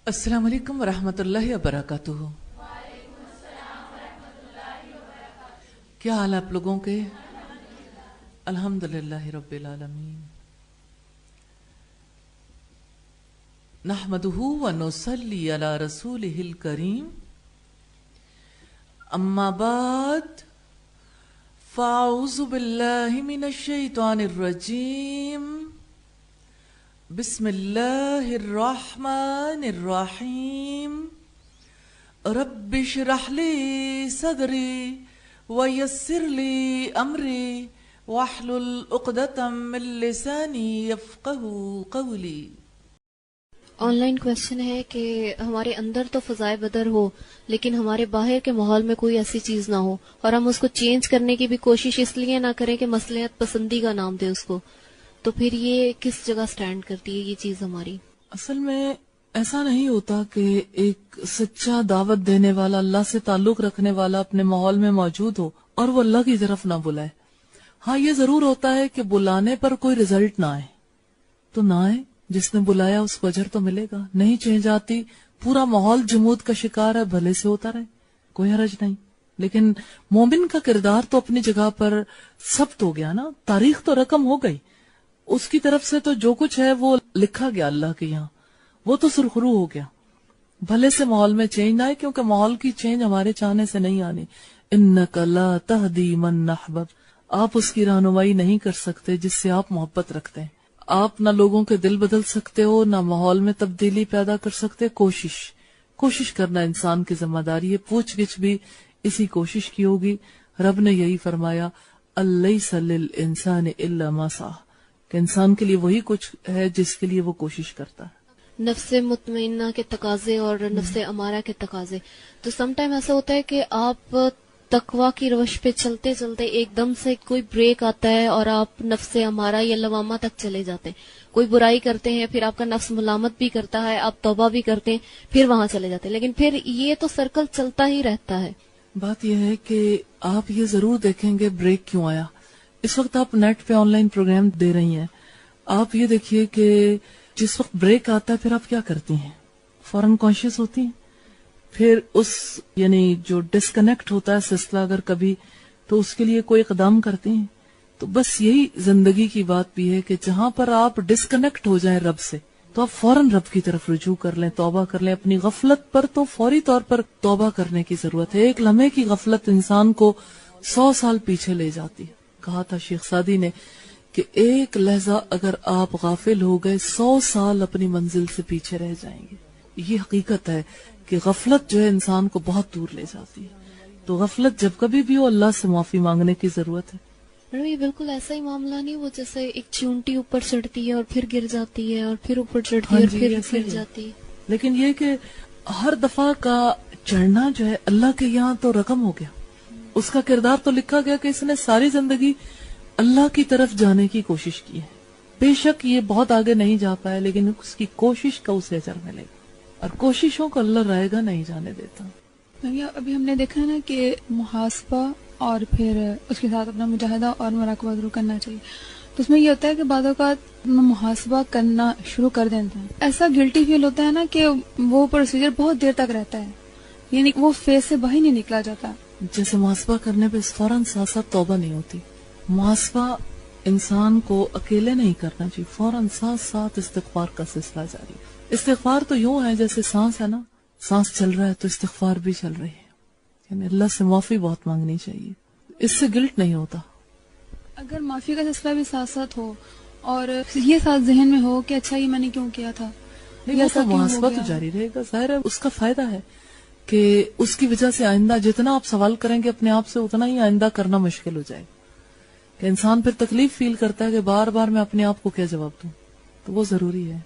السلام علیکم ورحمۃ اللہ وبرکاتہ. کیا حال آپ لوگوں کے؟ الحمد للہ رب العالمین. نحمدہ ونصلی علی رسولہ الکریم. اما بعد فاعوذ باللہ من الشیطان الرجیم. بسم اللہ الرحمن الرحیم. رب اشرح لی صدری ویسر لی امری واحلل عقدۃ من لسانی یفقہوا قولی. آن لائن کوشچن ہے کہ ہمارے اندر تو فضائے بدر ہو لیکن ہمارے باہر کے ماحول میں کوئی ایسی چیز نہ ہو اور ہم اس کو چینج کرنے کی بھی کوشش اس لیے نہ کریں کہ مصلحت پسندی کا نام دے اس کو، تو پھر یہ کس جگہ سٹینڈ کرتی ہے یہ چیز ہماری؟ اصل میں ایسا نہیں ہوتا کہ ایک سچا دعوت دینے والا، اللہ سے تعلق رکھنے والا اپنے ماحول میں موجود ہو اور وہ اللہ کی طرف نہ بلائے. ہاں یہ ضرور ہوتا ہے کہ بلانے پر کوئی رزلٹ نہ آئے تو نہ آئے، جس نے بلایا اس کو اجر تو ملے گا. نہیں چینج آتی، پورا ماحول جمود کا شکار ہے، بھلے سے ہوتا رہے، کوئی حرج نہیں. لیکن مومن کا کردار تو اپنی جگہ پر ثبت ہو گیا نا، تاریخ تو رقم ہو گئی، اس کی طرف سے تو جو کچھ ہے وہ لکھا گیا اللہ کے یہاں، وہ تو سرخرو ہو گیا. بھلے سے ماحول میں چینج نہ آئے، کیونکہ ماحول کی چینج ہمارے چاہنے سے نہیں آنی. انک لا تہدی من احببت، آپ اس کی رہنمائی نہیں کر سکتے جس سے آپ محبت رکھتے ہیں. آپ نہ لوگوں کے دل بدل سکتے ہو، نہ ماحول میں تبدیلی پیدا کر سکتے. کوشش کرنا انسان کی ذمہ داری ہے. پوچھ گچھ بھی اسی کوشش کی ہوگی. رب نے یہی فرمایا الیس للانسان الا ما سعی، کہ انسان کے لیے وہی کچھ ہے جس کے لیے وہ کوشش کرتا ہے. نفس مطمئنہ کے تقاضے اور نفس امارہ کے تقاضے. تو سم ٹائم ایسا ہوتا ہے کہ آپ تقوی کی روش پہ چلتے چلتے ایک دم سے کوئی بریک آتا ہے اور آپ نفس امارہ یا لوامہ تک چلے جاتے ہیں. کوئی برائی کرتے ہیں، پھر آپ کا نفس ملامت بھی کرتا ہے، آپ توبہ بھی کرتے ہیں، پھر وہاں چلے جاتے ہیں. لیکن پھر یہ تو سرکل چلتا ہی رہتا ہے. بات یہ ہے کہ آپ یہ ضرور دیکھیں گے بریک کیوں آیا. اس وقت آپ نیٹ پہ آن لائن پروگرام دے رہی ہیں، آپ یہ دیکھیے کہ جس وقت بریک آتا ہے پھر آپ کیا کرتی ہیں؟ فوراً کانشیس ہوتی ہیں. پھر اس یعنی جو ڈسکنیکٹ ہوتا ہے سلسلہ اگر کبھی، تو اس کے لیے کوئی اقدام کرتی ہیں. تو بس یہی زندگی کی بات بھی ہے کہ جہاں پر آپ ڈسکنیکٹ ہو جائیں رب سے تو آپ فوراً رب کی طرف رجوع کر لیں، توبہ کر لیں. اپنی غفلت پر تو فوری طور پر توبہ کرنے کی ضرورت ہے. ایک لمحے کی غفلت انسان کو 100 سال پیچھے لے جاتی ہے. کہا تھا شیخ سعدی نے کہ ایک لحظہ اگر آپ غافل ہو گئے 100 سال اپنی منزل سے پیچھے رہ جائیں گے. یہ حقیقت ہے کہ غفلت جو ہے انسان کو بہت دور لے جاتی ہے. تو غفلت جب کبھی بھی ہو اللہ سے معافی مانگنے کی ضرورت ہے. یہ بالکل ایسا ہی معاملہ نہیں وہ جیسے ایک چونٹی اوپر چڑھتی ہے اور پھر گر جاتی ہے اور پھر اوپر چڑھتی ہے اور پھر گر جاتی ہے. لیکن یہ کہ ہر دفعہ کا چڑھنا جو ہے اللہ کے یہاں تو رقم ہو گیا، اس کا کردار تو لکھا گیا کہ اس نے ساری زندگی اللہ کی طرف جانے کی کوشش کی ہے. بے شک یہ بہت آگے نہیں جا پایا لیکن اس کی کوشش کا اسے اجر ملے گا، اور کوششوں کو اللہ رائے گا نہیں جانے دیتا. ابھی ہم نے دیکھا ہے نا کہ محاسبہ اور پھر اس کے ساتھ اپنا مجاہدہ اور مراقبہ ضرور کرنا چاہیے. تو اس میں یہ ہوتا ہے کہ بعض اوقات محاسبہ کرنا شروع کر دیتا ہے، ایسا گلٹی فیل ہوتا ہے نا کہ وہ پروسیجر بہت دیر تک رہتا ہے، یعنی وہ فیس سے باہر نہیں نکلا جاتا. جیسے محاسبہ کرنے پہ فوراً ساتھ ساتھ توبہ نہیں ہوتی. محاسبہ انسان کو اکیلے نہیں کرنا چاہیے، فوراً ساتھ ساتھ استغفار کا سلسلہ جاری. استغفار تو یوں ہے جیسے سانس ہے نا، سانس چل رہا ہے تو استغفار بھی چل رہی ہے. یعنی اللہ سے معافی بہت مانگنی چاہیے، اس سے گلٹ نہیں ہوتا. اگر معافی کا سلسلہ بھی ساتھ ساتھ ہو اور یہ ساتھ ذہن میں ہو کہ اچھا یہ میں نے کیوں کیا تھا، محاسبہ تو جاری رہے گا. ظاہر ہے اس کا فائدہ ہے کہ اس کی وجہ سے آئندہ جتنا آپ سوال کریں گے اپنے آپ سے اتنا ہی آئندہ کرنا مشکل ہو جائے گا. کہ انسان پھر تکلیف فیل کرتا ہے کہ بار بار میں اپنے آپ کو کیا جواب دوں، تو وہ ضروری ہے.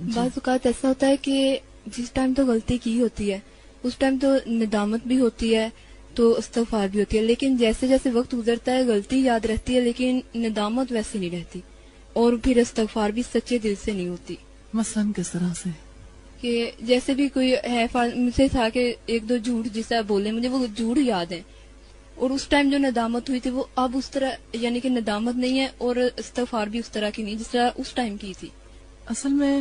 بعض اوقات ایسا ہوتا ہے کہ جس ٹائم تو غلطی کی ہوتی ہے اس ٹائم تو ندامت بھی ہوتی ہے تو استغفار بھی ہوتی ہے، لیکن جیسے جیسے وقت گزرتا ہے غلطی یاد رہتی ہے لیکن ندامت ویسے نہیں رہتی اور پھر استغفار بھی سچے دل سے نہیں ہوتی. مثلاً کس طرح سے؟ کہ جیسے بھی کوئی ہے مجھ سے تھا کہ ایک دو جھوٹ جسے بولے مجھے وہ جھوٹ یاد ہیں اور اس ٹائم جو ندامت ہوئی تھی وہ اب اس طرح یعنی کہ ندامت نہیں ہے اور استغفار بھی اس طرح کی نہیں جس طرح اس ٹائم کی تھی. اصل میں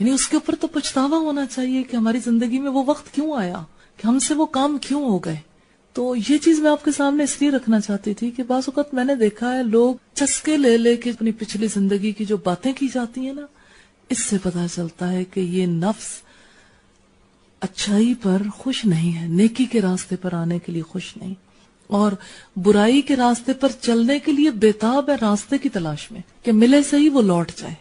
یعنی اس کے اوپر تو پچھتاوا ہونا چاہیے کہ ہماری زندگی میں وہ وقت کیوں آیا, کہ ہم سے وہ کام کیوں ہو گئے. تو یہ چیز میں آپ کے سامنے اس لیے رکھنا چاہتی تھی کہ بعض اوقات میں نے دیکھا ہے لوگ چسکے لے لے کے اپنی پچھلی زندگی کی جو باتیں کی جاتی ہیں نا, اس سے پتا چلتا ہے کہ یہ نفس اچھائی پر خوش نہیں ہے, نیکی کے راستے پر آنے کے لیے خوش نہیں, اور برائی کے راستے پر چلنے کے لیے بےتاب ہے, راستے کی تلاش میں کہ ملے صحیح وہ لوٹ جائے.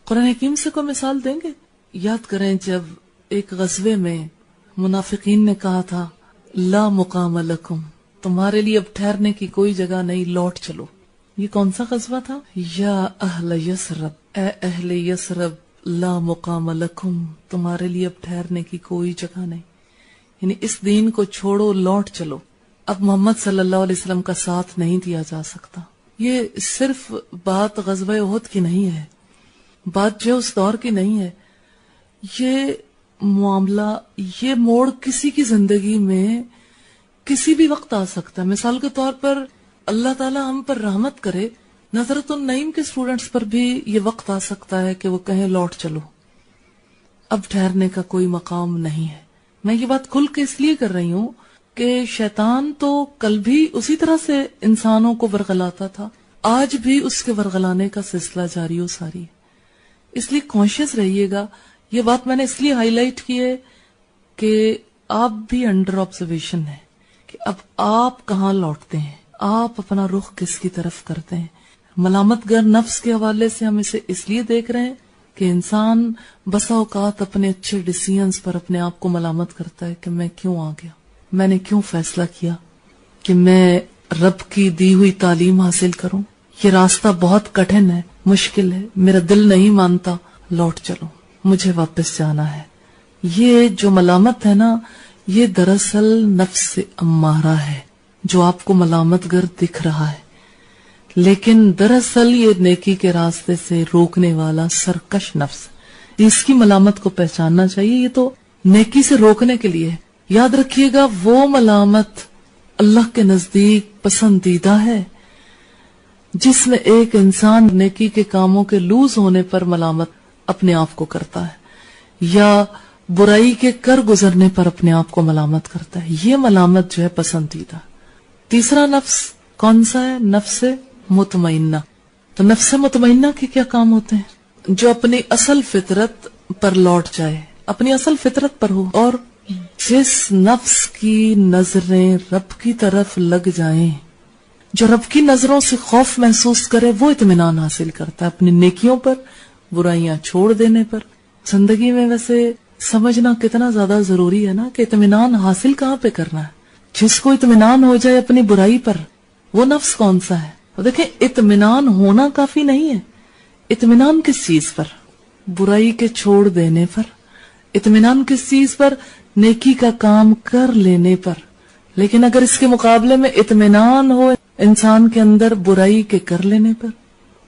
قرآن حکیم سے کوئی مثال دیں گے؟ یاد کریں جب ایک غزوے میں منافقین نے کہا تھا لا مقام لکم, تمہارے لیے اب ٹھہرنے کی کوئی جگہ نہیں, لوٹ چلو. یہ کون سا غزوہ تھا؟ یا اہل یثرب, اے اہل یثرب لا مقام لکم, تمہارے لیے اب ٹھہرنے کی کوئی جگہ نہیں, یعنی اس دین کو چھوڑو, لوٹ چلو. اب محمد صلی اللہ علیہ وسلم کا ساتھ نہیں دیا جا سکتا. یہ صرف بات غزوہ احد کی نہیں ہے, بات جو اس دور کی نہیں ہے. یہ معاملہ, یہ موڑ کسی کی زندگی میں کسی بھی وقت آ سکتا ہے. مثال کے طور پر اللہ تعالی ہم پر رحمت کرے, نظرت النعیم کے اسٹوڈنٹس پر بھی یہ وقت آ سکتا ہے کہ وہ کہیں لوٹ چلو, اب ٹھہرنے کا کوئی مقام نہیں ہے. میں یہ بات کھل کے اس لیے کر رہی ہوں کہ شیطان تو کل بھی اسی طرح سے انسانوں کو ورغلاتا تھا, آج بھی اس کے ورغلانے کا سلسلہ جاری و ساری ہے. اس لیے کانشیس رہیے گا. یہ بات میں نے اس لیے ہائی لائٹ کی ہے کہ آپ بھی انڈر آبزرویشن ہیں کہ اب آپ کہاں لوٹتے ہیں, آپ اپنا رخ کس کی طرف کرتے ہیں. ملامت گر نفس کے حوالے سے ہم اسے اس لیے دیکھ رہے ہیں کہ انسان بسا اوقات اپنے اچھے ڈیسیژنز پر اپنے آپ کو ملامت کرتا ہے کہ میں کیوں آ گیا, میں نے کیوں فیصلہ کیا کہ میں رب کی دی ہوئی تعلیم حاصل کروں. یہ راستہ بہت کٹھن ہے, مشکل ہے, میرا دل نہیں مانتا, لوٹ چلو, مجھے واپس جانا ہے. یہ جو ملامت ہے نا, یہ دراصل نفس امارہ ہے جو آپ کو ملامت گر دکھ رہا ہے, لیکن دراصل یہ نیکی کے راستے سے روکنے والا سرکش نفس. اس کی ملامت کو پہچاننا چاہیے. یہ تو نیکی سے روکنے کے لیے ہے. یاد رکھیے گا وہ ملامت اللہ کے نزدیک پسندیدہ ہے جس میں ایک انسان نیکی کے کاموں کے لوز ہونے پر ملامت اپنے آپ کو کرتا ہے, یا برائی کے کر گزرنے پر اپنے آپ کو ملامت کرتا ہے. یہ ملامت جو ہے پسندیدہ. تیسرا نفس کون سا ہے؟ نفس مطمئنہ. تو نفس مطمئنہ کے کیا کام ہوتے ہیں؟ جو اپنی اصل فطرت پر لوٹ جائے, اپنی اصل فطرت پر ہو, اور جس نفس کی نظریں رب کی طرف لگ جائیں, جو رب کی نظروں سے خوف محسوس کرے, وہ اطمینان حاصل کرتا ہے اپنی نیکیوں پر, برائیاں چھوڑ دینے پر. زندگی میں ویسے سمجھنا کتنا زیادہ ضروری ہے نا کہ اطمینان حاصل کہاں پہ کرنا ہے. جس کو اطمینان ہو جائے اپنی برائی پر, وہ نفس کون سا ہے؟ دیکھیں, اطمینان ہونا کافی نہیں ہے. اطمینان کس چیز پر؟ برائی کے چھوڑ دینے پر. اطمینان کس چیز پر؟ نیکی کا کام کر لینے پر. لیکن اگر اس کے مقابلے میں اطمینان ہو انسان کے اندر برائی کے کر لینے پر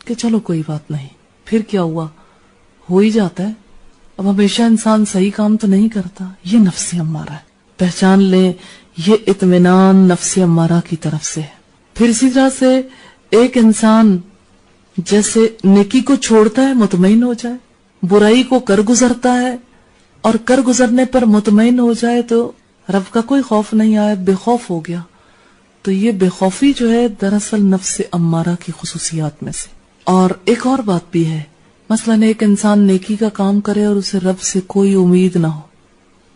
کہ چلو کوئی بات نہیں, پھر کیا ہوا, ہو ہی جاتا ہے, اب ہمیشہ انسان صحیح کام تو نہیں کرتا, یہ نفس امارہ ہے. پہچان لیں یہ اطمینان نفس امارہ کی طرف سے ہے. پھر اسی طرح سے ایک انسان جیسے نیکی کو چھوڑتا ہے مطمئن ہو جائے, برائی کو کر گزرتا ہے اور کر گزرنے پر مطمئن ہو جائے تو رب کا کوئی خوف نہیں آیا, بے خوف ہو گیا. تو یہ بے خوفی جو ہے دراصل نفس امارہ کی خصوصیات میں سے. اور ایک اور بات بھی ہے, مثلاً ایک انسان نیکی کا کام کرے اور اسے رب سے کوئی امید نہ ہو,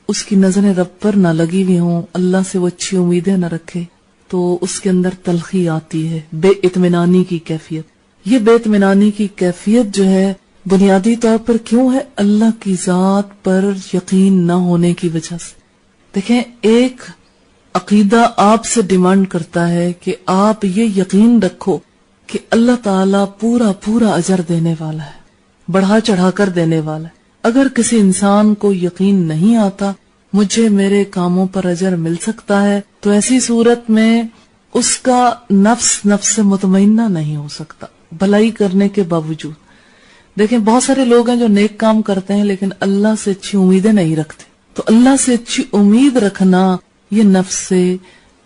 اس کی نظریں رب پر نہ لگی ہوئی ہوں, اللہ سے وہ اچھی امیدیں نہ رکھے, تو اس کے اندر تلخی آتی ہے, بے اطمینانی کی کیفیت. یہ بے اطمینانی کی کیفیت جو ہے بنیادی طور پر کیوں ہے؟ اللہ کی ذات پر یقین نہ ہونے کی وجہ سے. دیکھیں, ایک عقیدہ آپ سے ڈیمانڈ کرتا ہے کہ آپ یہ یقین رکھو کہ اللہ تعالیٰ پورا پورا اجر دینے والا ہے, بڑھا چڑھا کر دینے والا ہے. اگر کسی انسان کو یقین نہیں آتا مجھے میرے کاموں پر اجر مل سکتا ہے, تو ایسی صورت میں اس کا نفس مطمئنہ نہیں ہو سکتا بھلائی کرنے کے باوجود. دیکھیں, بہت سارے لوگ ہیں جو نیک کام کرتے ہیں لیکن اللہ سے اچھی امیدیں نہیں رکھتے. تو اللہ سے اچھی امید رکھنا یہ نفس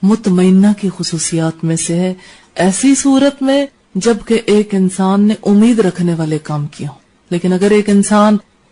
مطمئنہ کی خصوصیات میں سے ہے, ایسی صورت میں جبکہ ایک انسان نے امید رکھنے والے کام کیے ہوں. لیکن اگر ایک انسان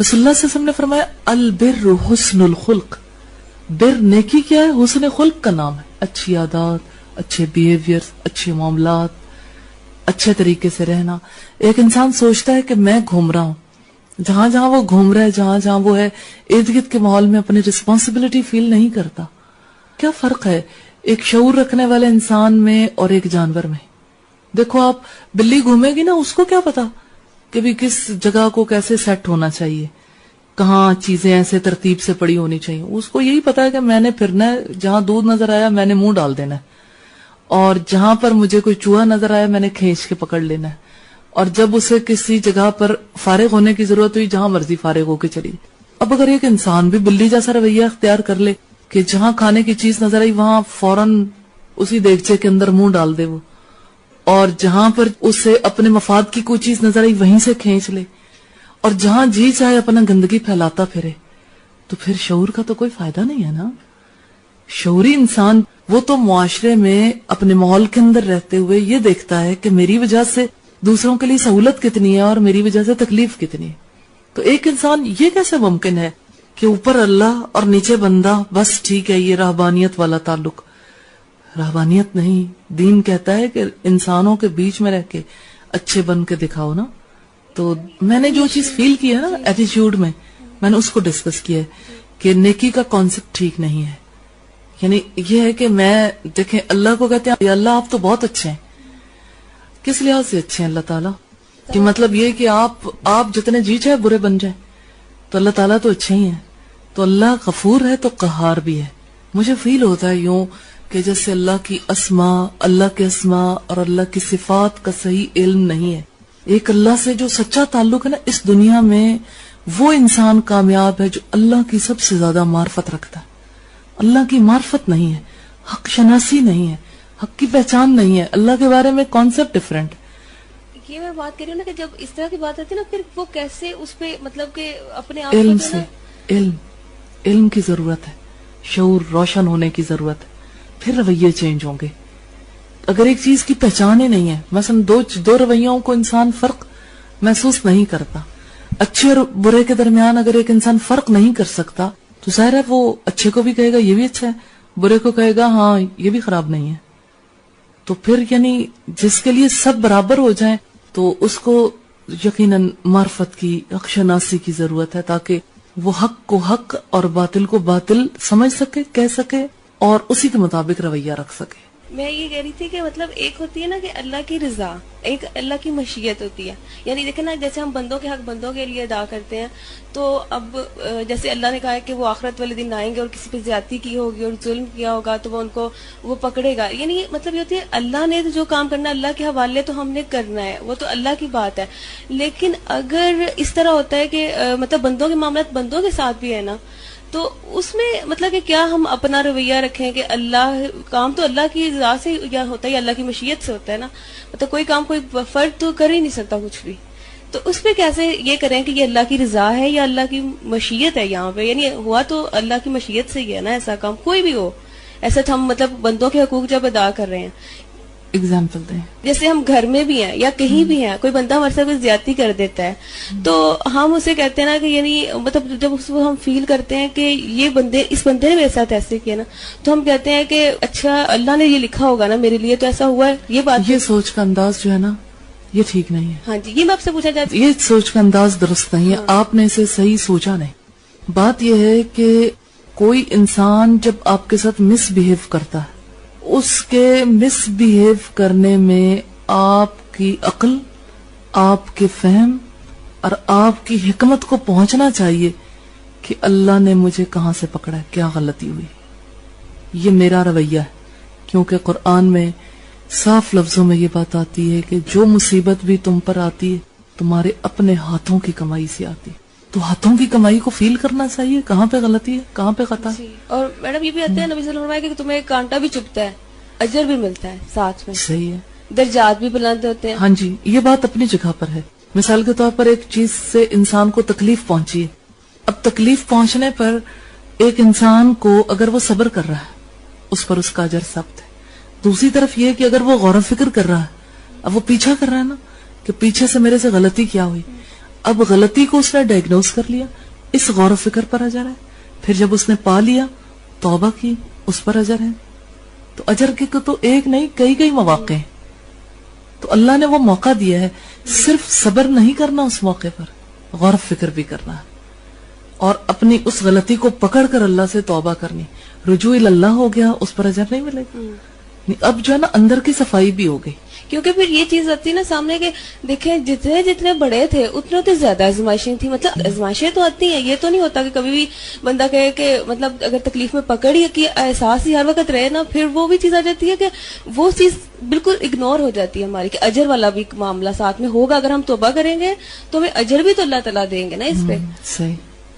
رسول اللہ صلی اللہ علیہ وسلم نے فرمایا البر حسن الخلق، بر نیکی کیا ہے؟ حسن خلق کا نام ہے، اچھی عادات، اچھے بیہیویئر، اچھے معاملات، اچھے طریقے سے رہنا. ایک انسان سوچتا ہے کہ میں گھوم رہا ہوں، جہاں جہاں وہ گھوم رہا ہے، جہاں جہاں وہ ہے، ارد گرد کے ماحول میں اپنی رسپانسبلٹی فیل نہیں کرتا. کیا فرق ہے ایک شعور رکھنے والے انسان میں اور ایک جانور میں؟ دیکھو آپ بلی گھومے گی نا، اس کو کیا پتا کہ بھی کس جگہ کو کیسے سیٹ ہونا چاہیے، کہاں چیزیں ایسے ترتیب سے پڑی ہونی چاہیے. اس کو یہی پتا ہے کہ میں نے پھرنا ہے، جہاں دودھ نظر آیا میں نے منہ ڈال دینا ہے، اور جہاں پر مجھے کوئی چوہا نظر آیا میں نے کھینچ کے پکڑ لینا ہے. اور جب اسے کسی جگہ پر فارغ ہونے کی ضرورت ہوئی، جہاں مرضی فارغ ہو کے چلی. اب اگر ایک انسان بھی بلی جیسا رویہ اختیار کر لے کہ جہاں کھانے کی چیز نظر آئی وہاں فوراً اسی دیگچے کے اندر منہ ڈال دے وہ، اور جہاں پر اسے اپنے مفاد کی کوئی چیز نظر آئی وہیں سے کھینچ لے، اور جہاں جی چاہے اپنا گندگی پھیلاتا پھرے، تو پھر شعور کا تو کوئی فائدہ نہیں ہے نا. شعوری انسان وہ تو معاشرے میں اپنے ماحول کے اندر رہتے ہوئے یہ دیکھتا ہے کہ میری وجہ سے دوسروں کے لیے سہولت کتنی ہے اور میری وجہ سے تکلیف کتنی ہے. تو ایک انسان یہ کیسے ممکن ہے کہ اوپر اللہ اور نیچے بندہ، بس ٹھیک ہے یہ رہبانیت والا تعلق؟ رہبانیت نہیں، دین کہتا ہے کہ انسانوں کے بیچ میں رہ کے اچھے بن کے دکھاؤ نا. تو میں نے جو چیز فیل کی ہے نا ایٹیچیوڈ میں نے اس کو ڈسکس کیا ہے کہ نیکی کا کانسیپٹ ٹھیک نہیں ہے. یعنی یہ ہے کہ میں دیکھیں اللہ کو کہتے ہیں یا اللہ آپ تو بہت اچھے ہیں. کس لحاظ سے اچھے ہیں اللہ تعالیٰ؟ کہ مطلب یہ کہ آپ جتنے جی چاہے برے بن جائیں تو اللہ تعالیٰ تو اچھے ہی ہیں. تو اللہ غفور ہے تو قہار بھی ہے. مجھے فیل ہوتا ہے یوں کہ جیسے اللہ کی اسماء، اللہ کے اسماء اور اللہ کی صفات کا صحیح علم نہیں ہے. ایک اللہ سے جو سچا تعلق ہے نا اس دنیا میں، وہ انسان کامیاب ہے جو اللہ کی سب سے زیادہ معرفت رکھتا ہے. اللہ کی معرفت نہیں ہے، حق شناسی نہیں ہے، حق کی پہچان نہیں ہے، اللہ کے بارے میں کانسیپٹ ڈفرینٹ. یہ میں بات کر رہی ہوں نا کہ جب اس طرح کی بات آتی ہے نا، پھر وہ کیسے اس پہ مطلب کہ اپنے آپ علم سے، علم کی ضرورت ہے، شعور روشن ہونے کی ضرورت ہے، پھر رویے چینج ہوں گے. اگر ایک چیز کی پہچان ہی نہیں ہے، مثلا دو رویوں کو انسان فرق محسوس نہیں کرتا، اچھے اور برے کے درمیان اگر ایک انسان فرق نہیں کر سکتا تو ظاہر ہے وہ اچھے کو بھی کہے گا یہ بھی اچھا ہے، برے کو کہے گا ہاں یہ بھی خراب نہیں ہے. تو پھر یعنی جس کے لیے سب برابر ہو جائیں تو اس کو یقیناً معرفت کی، حق شناسی کی ضرورت ہے تاکہ وہ حق کو حق اور باطل کو باطل سمجھ سکے، کہہ سکے اور اسی کے مطابق رویہ رکھ سکے. میں یہ کہہ رہی تھی کہ مطلب ایک ہوتی ہے نا کہ اللہ کی رضا، ایک اللہ کی مشیت ہوتی ہے. یعنی دیکھیں نا جیسے ہم بندوں کے حق بندوں کے لیے ادا کرتے ہیں، تو اب جیسے اللہ نے کہا ہے کہ وہ آخرت والے دن آئیں گے اور کسی پہ زیادتی کی ہوگی اور ظلم کیا ہوگا تو وہ ان کو وہ پکڑے گا. یعنی مطلب یہ ہوتی ہے اللہ نے جو کام کرنا اللہ کے حوالے تو ہم نے کرنا ہے، وہ تو اللہ کی بات ہے. لیکن اگر اس طرح ہوتا ہے کہ مطلب بندوں کے معاملات بندوں کے ساتھ بھی ہے نا، تو اس میں مطلب کہ کیا ہم اپنا رویہ رکھیں کہ اللہ کام تو اللہ کی رضا سے یا ہوتا ہے یا اللہ کی مشیت سے ہوتا ہے نا. مطلب کوئی کام کوئی فرد تو کر ہی نہیں سکتا کچھ بھی، تو اس پہ کیسے یہ کریں کہ یہ اللہ کی رضا ہے یا اللہ کی مشیت ہے یہاں پہ؟ یعنی ہوا تو اللہ کی مشیت سے ہی ہے نا ایسا کام، کوئی بھی ہو ایسا ہم مطلب بندوں کے حقوق جب ادا کر رہے ہیں. اگزامپل دیں. جیسے ہم گھر میں بھی ہیں یا کہیں بھی ہیں، کوئی بندہ ہمارے ساتھ کوئی زیادتی کر دیتا ہے تو ہم اسے کہتے ہیں نا کہ یعنی مطلب جب اس کو ہم فیل کرتے ہیں کہ یہ اس بندے نے میرے ساتھ ایسے کیا نا، تو ہم کہتے ہیں کہ اچھا اللہ نے یہ لکھا ہوگا نا میرے لیے تو ایسا ہوا ہے. یہ سوچ کا انداز جو ہے نا یہ ٹھیک نہیں ہے. ہاں جی، یہ میں آپ سے پوچھنا چاہتی ہوں، یہ سوچ کا انداز درست نہیں ہے. آپ نے اسے صحیح سوچا نہیں. بات یہ ہے کہ کوئی انسان جب آپ کے ساتھ مس بہیو کرتا ہے، اس کے مس بہیو کرنے میں آپ کی عقل، آپ کے فہم اور آپ کی حکمت کو پہنچنا چاہیے کہ اللہ نے مجھے کہاں سے پکڑا ہے، کیا غلطی ہوئی. یہ میرا رویہ ہے، کیونکہ قرآن میں صاف لفظوں میں یہ بات آتی ہے کہ جو مصیبت بھی تم پر آتی ہے تمہارے اپنے ہاتھوں کی کمائی سے آتی ہے. تو ہاتھوں کی کمائی کو فیل کرنا چاہیے کہاں پہ غلطی ہے، کہاں پہ خطا ہے. اور میڈم یہ بھی آتا ہے نبی صلی اللہ علیہ وسلم کہ تمہیں کانٹا بھی چبھتا ہے، اجر بھی ملتا ہے ساتھ میں. صحیح ہے. درجات بھی بلند ہوتے ہیں. ہاں جی، یہ بات اپنی جگہ پر ہے. مثال کے طور پر ایک چیز سے انسان کو تکلیف پہنچی ہے، اب تکلیف پہنچنے پر ایک انسان کو اگر وہ صبر کر رہا ہے اس پر اس کا اجر ثابت ہے. دوسری طرف یہ کہ اگر وہ غور و فکر کر رہا ہے، اب وہ پیچھا کر رہا ہے نا کہ پیچھے سے میرے سے غلطی کیا ہوئی، اب غلطی کو اس نے ڈائگنوز کر لیا، اس غور و فکر پر اجر ہے. پھر جب اس نے پا لیا، توبہ کی، اس پر اجر ہے. تو اجر کے تو ایک نہیں کئی مواقع ہیں. تو اللہ نے وہ موقع دیا ہے، صرف صبر نہیں کرنا، اس موقع پر غور و فکر بھی کرنا ہے اور اپنی اس غلطی کو پکڑ کر اللہ سے توبہ کرنی. رجوع اللہ ہو گیا، اس پر اجر نہیں ملے گا. اب جو ہے نا اندر کی صفائی بھی ہو گئی. کیونکہ پھر یہ چیز آتی ہے نا سامنے کہ دیکھیں جتنے بڑے تھے اتنے زیادہ آزمائشیں تھیں. مطلب آزمائشیں تو آتی ہیں، یہ تو نہیں ہوتا کہ کبھی بھی بندہ کہے کہ مطلب اگر تکلیف میں پکڑ ہی کہ احساس ہی ہر وقت رہے نا، پھر وہ بھی چیز آ جاتی ہے کہ وہ چیز بالکل اگنور ہو جاتی ہے ہماری، کہ اجر والا بھی معاملہ ساتھ میں ہوگا. اگر ہم توبہ کریں گے تو ہمیں اجر بھی تو اللہ تعالیٰ دیں گے نا اس پہ. صحیح.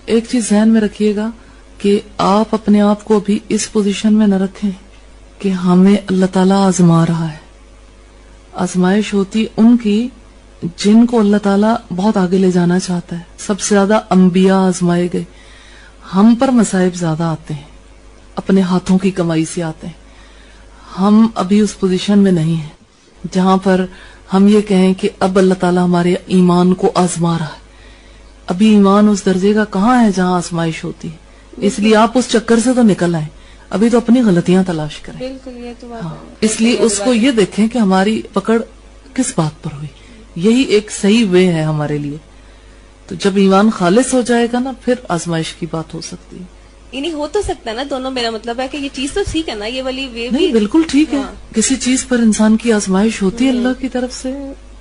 ایک چیز ذہن میں رکھیے گا کہ آپ اپنے آپ کو بھی اس پوزیشن میں نہ رکھیں کہ ہمیں اللہ تعالیٰ آزما رہا ہے. آزمائش ہوتی ان کی جن کو اللہ تعالیٰ بہت آگے لے جانا چاہتا ہے. سب سے زیادہ انبیاء آزمائے گئے. ہم پر مصائب زیادہ آتے ہیں، اپنے ہاتھوں کی کمائی سے آتے ہیں. ہم ابھی اس پوزیشن میں نہیں ہیں جہاں پر ہم یہ کہیں کہ اب اللہ تعالیٰ ہمارے ایمان کو آزما رہا ہے. ابھی ایمان اس درجے کا کہاں ہے جہاں آزمائش ہوتی ہے. اس لیے آپ اس چکر سے تو نکل آئیں، ابھی تو اپنی غلطیاں تلاش کریں. بالکل یہ تو بات ہے. اس لیے اس کو یہ دیکھیں کہ ہماری پکڑ کس بات پر ہوئی، یہی ایک صحیح وے ہے ہمارے لیے. تو جب ایمان خالص ہو جائے گا نا پھر آزمائش کی بات ہو سکتی ہے. یعنی ہو تو سکتا ہے نا دونوں. میرا مطلب ہے کہ یہ چیز تو ٹھیک ہے نا، یہ والی وے نہیں بالکل ٹھیک ہے. کسی چیز پر انسان کی آزمائش ہوتی ہے اللہ کی طرف سے.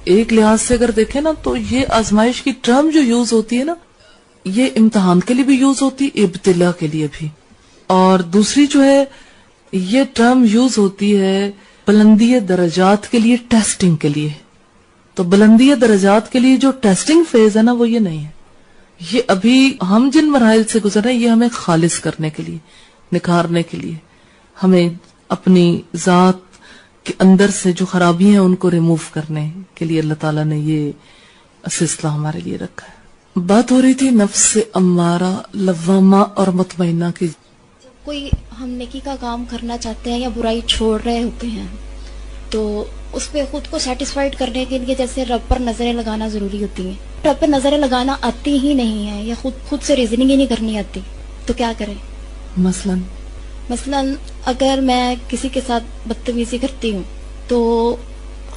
ایک لحاظ سے اگر دیکھیں نا تو یہ آزمائش کی ٹرم جو یوز ہوتی ہے نا، یہ امتحان کے لیے بھی یوز ہوتی ہے، ابتلا کے لیے بھی. اور دوسری جو ہے یہ ٹرم یوز ہوتی ہے بلندی درجات کے لیے، ٹیسٹنگ کے لیے. تو بلندی درجات کے لیے جو ٹیسٹنگ فیز ہے نا وہ یہ نہیں ہے. یہ ابھی ہم جن مراحل سے گزر رہے ہیں یہ ہمیں خالص کرنے کے لیے، نکھارنے کے لیے، ہمیں اپنی ذات کے اندر سے جو خرابی ہیں ان کو ریموو کرنے کے لیے اللہ تعالیٰ نے یہ سلسلہ ہمارے لیے رکھا ہے. بات ہو رہی تھی نفس امارہ لوامہ اور مطمئنہ کی. کوئی ہم نیکی کا کام کرنا چاہتے ہیں یا برائی چھوڑ رہے ہوتے ہیں تو اس پہ خود کو سیٹسفائیڈ کرنے کے لیے جیسے رب پر نظریں لگانا ضروری ہوتی ہیں. رب پر نظریں لگانا آتی ہی نہیں ہے یا خود سے ریزننگ ہی نہیں کرنی آتی تو کیا کریں؟ مثلاً اگر میں کسی کے ساتھ بدتمیزی کرتی ہوں تو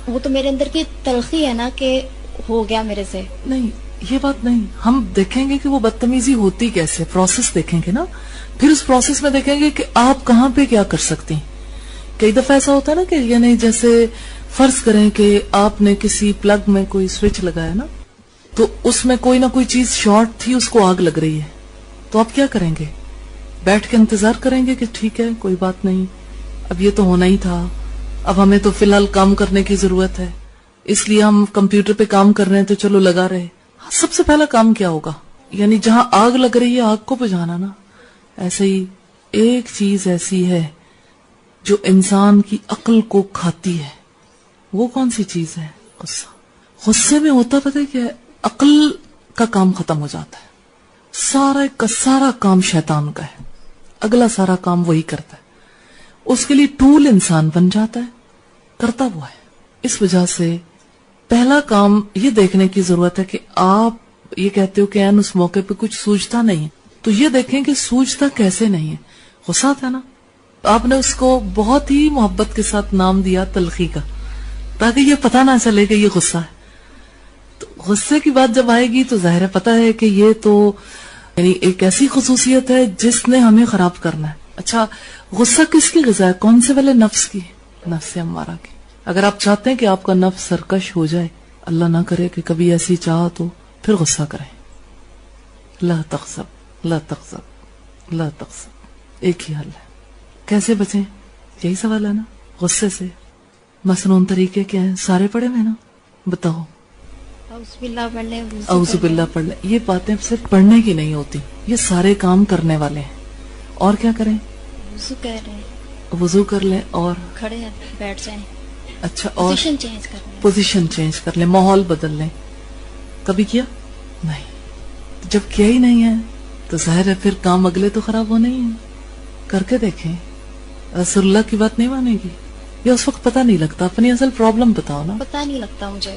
وہ تو میرے اندر کی تلخی ہے نا کہ ہو گیا میرے سے. نہیں یہ بات نہیں. ہم دیکھیں گے کہ وہ بدتمیزی ہوتی کیسے، پروسیس دیکھیں گے نا. پھر اس پروسیس میں دیکھیں گے کہ آپ کہاں پہ کیا کر سکتی ہیں. کئی دفعہ ایسا ہوتا ہے نا کہ یعنی جیسے فرض کریں کہ آپ نے کسی پلگ میں کوئی سوئچ لگایا نا تو اس میں کوئی نہ کوئی چیز شارٹ تھی، اس کو آگ لگ رہی ہے. تو آپ کیا کریں گے؟ بیٹھ کے انتظار کریں گے کہ ٹھیک ہے کوئی بات نہیں، اب یہ تو ہونا ہی تھا، اب ہمیں تو فی الحال کام کرنے کی ضرورت ہے اس لیے ہم کمپیوٹر پہ کام کر رہے ہیں تو چلو لگا رہے. سب سے پہلا کام کیا ہوگا؟ یعنی جہاں آگ لگ رہی ہے آگ کو بجھانا نا. ایسے ہی ایک چیز ایسی ہے جو انسان کی عقل کو کھاتی ہے. وہ کون سی چیز ہے؟ غصہ. غصے میں ہوتا پتہ ہے کہ عقل کا کام ختم ہو جاتا ہے. سارا کا سارا کام شیطان کا ہے، اگلا سارا کام وہی کرتا ہے. اس کے لیے ٹول انسان بن جاتا ہے، کرتا وہ ہے. اس وجہ سے پہلا کام یہ دیکھنے کی ضرورت ہے کہ آپ یہ کہتے ہو کہ این اس موقع پہ کچھ سوچتا نہیں تو یہ دیکھیں کہ سوچتا کیسے نہیں ہے. غصہ تھا نا، آپ نے اس کو بہت ہی محبت کے ساتھ نام دیا تلخی کا تاکہ یہ پتہ نہ چلے کہ یہ غصہ ہے. تو غصے کی بات جب آئے گی تو ظاہر ہے پتہ ہے کہ یہ تو یعنی ایک ایسی خصوصیت ہے جس نے ہمیں خراب کرنا ہے. اچھا غصہ کس کی غذا ہے؟ کون سے والے نفس کی؟ نفس امارہ کی. اگر آپ چاہتے ہیں کہ آپ کا نفس سرکش ہو جائے، اللہ نہ کرے کہ کبھی ایسی چاہت ہو، پھر غصہ کریں. لا تغضب لا تغضب لا تغضب. ایک ہی حل ہے. کیسے بچیں؟ یہی سوال ہے نا. غصے سے مسنون طریقے کیا ہیں؟ سارے پڑھے میں نا، بتاؤ. اعوذ باللہ پڑھ لیں، اعوذ باللہ پڑھ لیں. یہ باتیں صرف پڑھنے کی نہیں ہوتی، یہ سارے کام کرنے والے ہیں. اور کیا کریں؟ وضو کر رہے ہیں، وضو کر لیں اور کھڑے ہیں بیٹھ جائیں. اچھا اور پوزیشن چینج کر لیں، پوزیشن چینج کر لیں، ماحول بدل لیں. کبھی کیا؟ نہیں. جب کیا ہی نہیں ہے تو ظاہر ہے پھر کام اگلے تو خراب ہونے ہی ہیں. کر کے دیکھیں. رسول اللہ کی بات نہیں مانے گی. یہ اس وقت پتہ نہیں لگتا. اپنی اصل پرابلم بتاؤ نا. پتہ نہیں لگتا مجھے.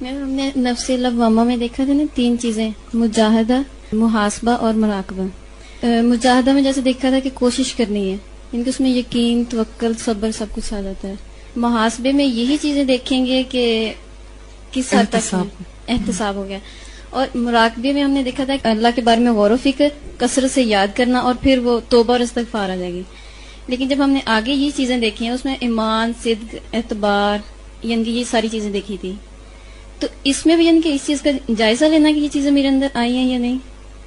ہم نے نفس لوامہ میں دیکھا تھا نا 3 چیزیں، مجاہدہ، محاسبہ اور مراقبہ. مجاہدہ میں جیسے دیکھا تھا کہ کوشش کرنی ہے، ان کے اس میں یقین، توکل، صبر سب کچھ آ جاتا ہے. محاسبے میں یہی چیزیں دیکھیں گے کہ کس حد تک احتساب ہو گیا. اور مراقبے میں ہم نے دیکھا تھا کہ اللہ کے بارے میں غور و فکر، کثرت سے یاد کرنا، اور پھر وہ توبہ اور استغفار آ جائے گی. لیکن جب ہم نے آگے یہ چیزیں دیکھی ہیں، اس میں ایمان، صدق، اعتبار، یعنی کہ یہ ساری چیزیں دیکھی تھی. تو اس میں بھی یعنی کہ اس چیز کا جائزہ لینا کہ یہ چیزیں میرے اندر آئی ہیں یا نہیں.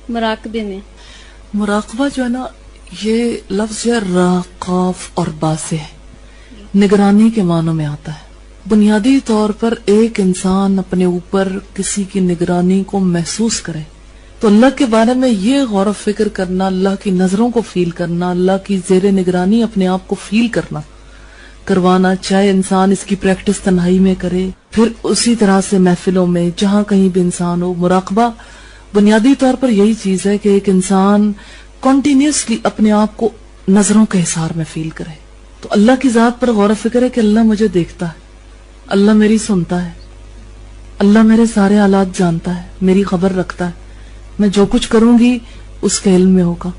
مراقبے میں مراقبہ جو ہے نا، یہ لفظ جو ہے را، قاف اور با سے نگرانی کے معنوں میں آتا ہے. بنیادی طور پر ایک انسان اپنے اوپر کسی کی نگرانی کو محسوس کرے تو اللہ کے بارے میں یہ غور و فکر کرنا، اللہ کی نظروں کو فیل کرنا، اللہ کی زیر نگرانی اپنے آپ کو فیل کروانا، چاہے انسان اس کی پریکٹس تنہائی میں کرے، پھر اسی طرح سے محفلوں میں، جہاں کہیں بھی انسان ہو. مراقبہ بنیادی طور پر یہی چیز ہے کہ ایک انسان کنٹینیوسلی اپنے آپ کو نظروں کے حصار میں فیل کرے. تو اللہ کی ذات پر غور و فکر ہے کہ اللہ مجھے دیکھتا ہے، اللہ میری سنتا ہے، اللہ میرے سارے حالات جانتا ہے، میری خبر رکھتا ہے، میں جو کچھ کروں گی اس کے علم میں ہوگا،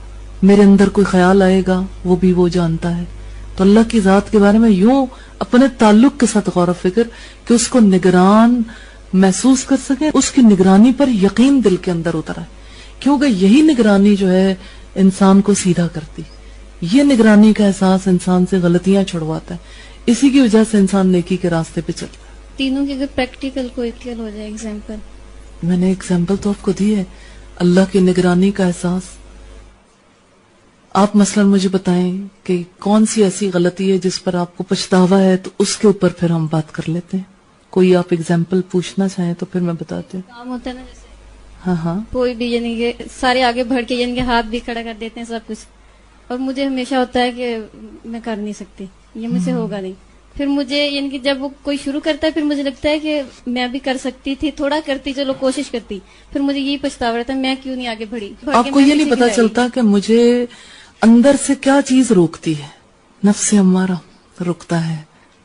میرے اندر کوئی خیال آئے گا وہ بھی وہ جانتا ہے. تو اللہ کی ذات کے بارے میں یوں اپنے تعلق کے ساتھ غور و فکر کہ اس کو نگران محسوس کر سکے، اس کی نگرانی پر یقین دل کے اندر اترا ہے. کیونکہ یہی نگرانی جو ہے انسان کو سیدھا کرتی، یہ نگرانی کا احساس انسان سے غلطیاں چھڑواتا ہے، اسی کی وجہ سے انسان نیکی کے راستے پہ چلتا ہے. تینوں کی اگر پریکٹیکل کوئی ہو جائے ایگزامپل. میں نے ایگزامپل تو آپ کو دی ہے، اللہ کی نگرانی کا احساس. آپ مثلا مجھے بتائیں کہ کون سی ایسی غلطی ہے جس پر آپ کو پچھتاوا ہے، تو اس کے اوپر پھر ہم بات کر لیتے ہیں. کوئی آپ ایگزامپل پوچھنا چاہیں تو پھر میں بتاتی ہوں. کام ہوتا ہے نا جیسے ہاں کوئی بھی یعنی کہ سارے آگے بڑھ کے یعنی کہ ہاتھ بھی کھڑا کر دیتے ہیں سب کچھ، اور مجھے ہمیشہ ہوتا ہے کہ میں کر نہیں سکتی، یہ مجھ سے ہوگا نہیں. پھر مجھے یعنی کہ جب وہ کوئی شروع کرتا ہے پھر مجھے لگتا ہے کہ میں بھی کر سکتی تھی، تھوڑا کرتی، چلو کوشش کرتی. پھر مجھے یہی پچھتاوا رہتا ہے میں کیوں نہیں آگے بڑھی. آپ کو یہ نہیں پتا چلتا کہ مجھے اندر سے کیا چیز روکتی ہے. نفس امارہ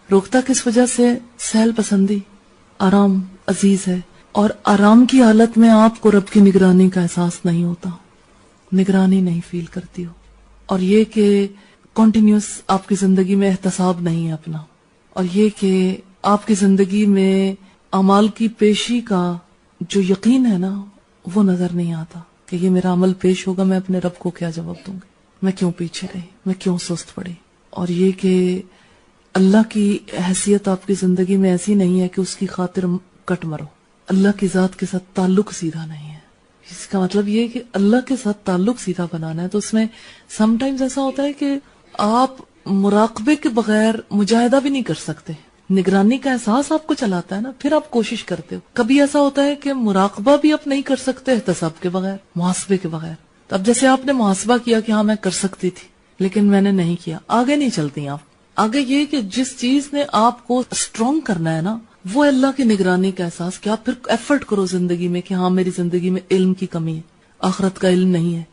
روکتا کس وجہ سے؟ سہل پسندی. آرام عزیز ہے، اور آرام کی حالت میں آپ کو رب کی نگرانی کا احساس نہیں ہوتا، نگرانی نہیں فیل کرتی ہو. اور یہ کہ کنٹینیوس آپ کی زندگی میں احتساب نہیں ہے اپنا، اور یہ کہ آپ کی زندگی میں اعمال کی پیشی کا جو یقین ہے نا وہ نظر نہیں آتا کہ یہ میرا عمل پیش ہوگا، میں اپنے رب کو کیا جواب دوں گی، میں کیوں پیچھے رہی، میں کیوں سست پڑی. اور یہ کہ اللہ کی حیثیت آپ کی زندگی میں ایسی نہیں ہے کہ اس کی خاطر کٹ مرو. اللہ کی ذات کے ساتھ تعلق سیدھا نہیں ہے. اس کا مطلب یہ کہ اللہ کے ساتھ تعلق سیدھا بنانا ہے. تو اس میں سم ٹائمز ایسا ہوتا ہے کہ آپ مراقبے کے بغیر مجاہدہ بھی نہیں کر سکتے. نگرانی کا احساس آپ کو چلاتا ہے نا، پھر آپ کوشش کرتے ہو. کبھی ایسا ہوتا ہے کہ مراقبہ بھی آپ نہیں کر سکتے احتساب کے بغیر، محاسبے کے بغیر. تو اب جیسے آپ نے محاسبہ کیا کہ ہاں میں کر سکتی تھی لیکن میں نے نہیں کیا، آگے نہیں چلتی آپ. آگے یہ کہ جس چیز نے آپ کو اسٹرانگ کرنا ہے نا وہ اللہ کی نگرانی کا احساس، کہ آپ پھر ایفرٹ کرو زندگی میں کہ ہاں میری زندگی میں علم کی کمی ہے، آخرت کا علم نہیں ہے.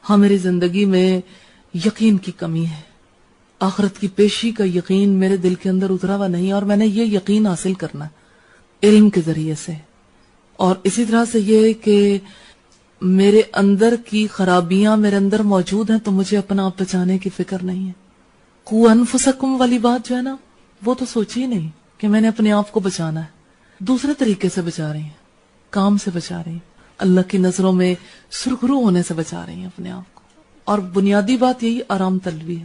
ہاں میری زندگی میں یقین کی کمی ہے، آخرت کی پیشی کا یقین میرے دل کے اندر اترا ہوا نہیں، اور میں نے یہ یقین حاصل کرنا ہے علم کے ذریعے سے. اور اسی طرح سے یہ کہ میرے اندر کی خرابیاں میرے اندر موجود ہیں تو مجھے اپنا آپ بچانے کی فکر نہیں ہے. قو انفسکم والی بات جو ہے نا وہ تو سوچی ہی نہیں کہ میں نے اپنے آپ کو بچانا ہے. دوسرے طریقے سے بچا رہی ہیں، کام سے بچا رہی ہیں، اللہ کی نظروں میں سرخرو ہونے سے بچا رہی ہیں اپنے آپ کو. اور بنیادی بات یہی آرام طلبی ہے،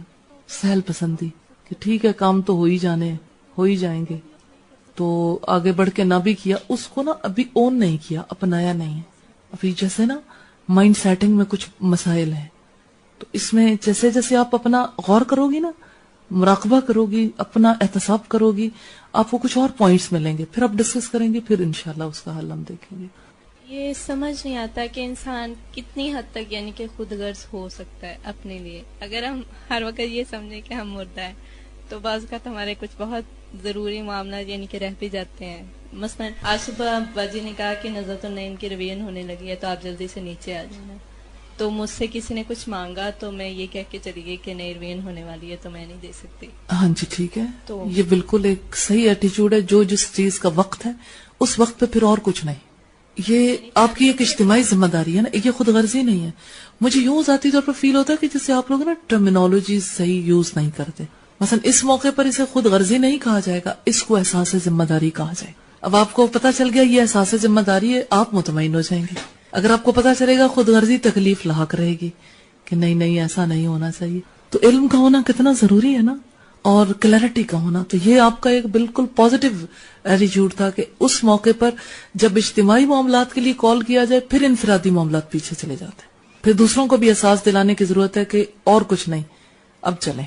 سہل پسندی، کہ ٹھیک ہے کام تو ہو ہی جائیں گے. تو آگے بڑھ کے نہ بھی کیا، اس کو نا ابھی اون نہیں کیا، اپنایا نہیں ہے. ابھی جیسے نا مائنڈ سیٹنگ میں کچھ مسائل ہیں، تو اس میں جیسے جیسے آپ اپنا غور کرو گی نا، مراقبہ کرو گی، اپنا احتساب کرو گی، آپ کو کچھ اور پوائنٹس ملیں گے، پھر آپ ڈسکس کریں گے، پھر انشاءاللہ اس کا حل ہم دیکھیں گے. یہ سمجھ نہیں آتا کہ انسان کتنی حد تک یعنی کہ خود غرض ہو سکتا ہے اپنے لیے. اگر ہم ہر وقت یہ سمجھیں کہ ہم مردہ ہیں تو بعض اوقات ہمارے کچھ بہت ضروری معاملات یعنی کہ رہ بھی جاتے ہیں. مثلا آج صبح باجی نے کہا کہ نظرۃ النعیم کی ریویژن ہونے لگی ہے تو آپ جلدی سے نیچے آ جانا. تو مجھ سے کسی نے کچھ مانگا تو میں یہ کہہ کے چلی گئی کہ نئی ریویژن ہونے والی ہے تو میں نہیں دے سکتی. ہاں جی ٹھیک ہے، تو یہ بالکل ایک صحیح ایٹیچیوڈ ہے. جو جس چیز کا وقت ہے اس وقت پہ پھر اور کچھ نہیں. یہ آپ کی ایک اجتماعی ذمہ داری ہے نا, یہ خود غرضی نہیں ہے. مجھے یوں ذاتی طور پر فیل ہوتا ہے کہ جیسے آپ لوگ نا ٹرمینالوجی صحیح یوز نہیں کرتے. مثلا اس موقع پر اسے خود غرضی نہیں کہا جائے گا, اس کو احساس ذمہ داری کہا جائے گا. اب آپ کو پتا چل گیا یہ احساس ذمہ داری ہے, آپ مطمئن ہو جائیں گے. اگر آپ کو پتا چلے گا خود غرضی, تکلیف لاحق رہے گی کہ نہیں ایسا نہیں ہونا چاہیے. تو علم کا ہونا کتنا ضروری ہے نا, اور کلیئرٹی کا ہونا. تو یہ آپ کا ایک بالکل پازیٹیو ایٹیٹیوڈ تھا کہ اس موقع پر جب اجتماعی معاملات کے لیے کال کیا جائے پھر انفرادی معاملات پیچھے چلے جاتے ہیں. پھر دوسروں کو بھی احساس دلانے کی ضرورت ہے کہ اور کچھ نہیں, اب چلیں,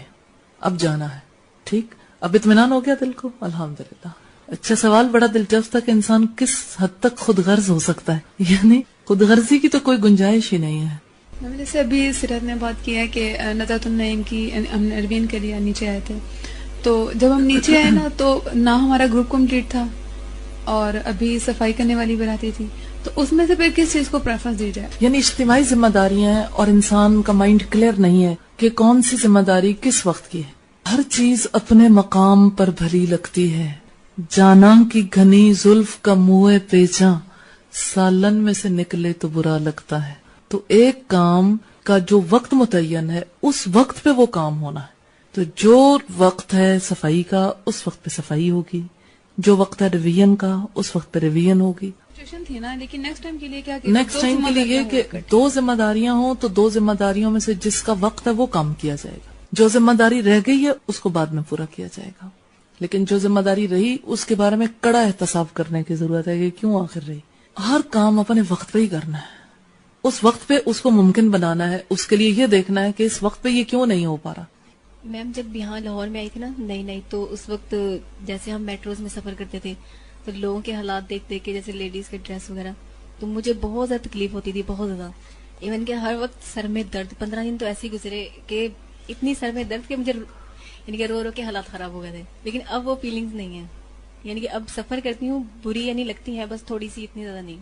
اب جانا ہے. ٹھیک, اب اطمینان ہو گیا دل کو, الحمدللہ. اچھا سوال بڑا دلچسپ تھا کہ انسان کس حد تک خود غرض ہو سکتا ہے, یعنی خود غرضی کی تو کوئی گنجائش ہی نہیں ہے. جیسے ابھی سیرت نے بات کیا کہ نظرۃ النعیم کی ہم نے عربین کے لیے نیچے آئے تھے, تو جب ہم نیچے آئے نا تو نہ ہمارا گروپ کمپلیٹ تھا اور ابھی صفائی کرنے والی بناتی تھی, تو اس میں سے پھر کس چیز کو پریفرنس دی جائے؟ یعنی اجتماعی ذمہ داریاں ہیں اور انسان کا مائنڈ کلیئر نہیں ہے کہ کون سی ذمہ داری کس وقت کی ہے. ہر چیز اپنے مقام پر بھلی لگتی ہے, جانا کی گھنی زلف کا منہ پیچاں, سالن میں سے نکلے تو برا لگتا ہے. تو ایک کام کا جو وقت متعین ہے اس وقت پہ وہ کام ہونا ہے. تو جو وقت ہے صفائی کا اس وقت پہ صفائی ہوگی, جو وقت ہے ریویژن کا اس وقت پہ ریویژن ہوگی. تھی نا, لیکن نیکسٹ ٹائم کے لیے کیا, نیکسٹ ٹائم کے لیے یہ کہ دو ذمہ داریاں ہوں تو دو ذمہ داریوں میں سے جس کا وقت ہے وہ کام کیا جائے گا. جو ذمہ داری رہ گئی ہے اس کو بعد میں پورا کیا جائے گا, لیکن جو ذمہ داری رہی اس کے بارے میں کڑا احتساب کرنے کی ضرورت ہے کہ کیوں آخر رہی. ہر کام اپنے وقت پہ ہی کرنا ہے, اس وقت پہ اس کو ممکن بنانا ہے. اس کے لیے یہ دیکھنا ہے کہ اس وقت پہ یہ کیوں نہیں ہو پا رہا. میم جب یہاں لاہور میں آئی تھی نا نئی تو اس وقت جیسے ہم میٹروز میں سفر کرتے تھے تو لوگوں کے حالات دیکھ کے جیسے لیڈیز کے ڈریس وغیرہ, تو مجھے بہت زیادہ تکلیف ہوتی تھی, بہت زیادہ. ایون کہ ہر وقت سر میں درد, 15 دن تو ایسے ہی گزرے کہ اتنی سر میں درد کہ مجھے یعنی کہ رو کے حالات خراب ہو گئے تھے. لیکن اب وہ فیلنگز نہیں ہیں, یعنی کہ اب سفر کرتی ہوں بری یعنی لگتی ہے بس تھوڑی سی, اتنی زیادہ نہیں.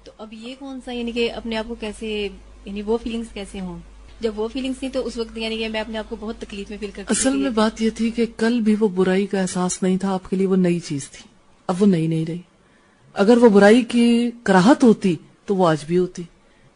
تو اب یہ کون سا یعنی کہ اپنے آپ کو کیسے, یعنی وہ فیلنگز کیسے ہوں جب وہ فیلنگز تھی تو اس وقت یعنی کہ میں اپنے آپ کو بہت تکلیف میں فیل کرتی. اصل میں بات یہ تھی کہ کل بھی وہ برائی کا احساس نہیں تھا آپ کے لیے, وہ نئی چیز تھی. اب وہ نئی نہیں رہی. اگر وہ برائی کی کراہت ہوتی تو وہ آج بھی ہوتی.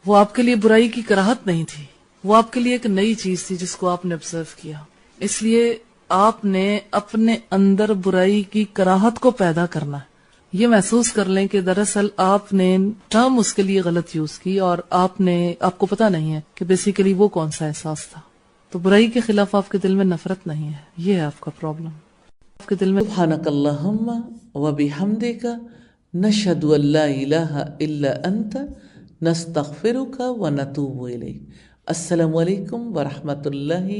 وہ آپ کے لیے برائی کی کراہت نہیں تھی, وہ آپ کے لیے ایک نئی چیز تھی جس کو آپ نے آبزرو کیا. اس لیے آپ نے اپنے اندر برائی کی کراہت کو پیدا کرنا ہے. یہ محسوس کر لیں کہ دراصل آپ نے ٹرم اس کے لیے غلط یوز کی اور آپ کو پتا نہیں ہے کہ بیسیکلی وہ کون سا احساس تھا. تو برائی کے خلاف آپ کے دل میں نفرت نہیں ہے, یہ ہے آپ کا پرابلم. آپ کے دل میں سبحانک اللہم و بحمدک نشہد ان لا الہ الا انت نستغفرک و نتوب الیک. السلام علیکم ورحمۃ اللہ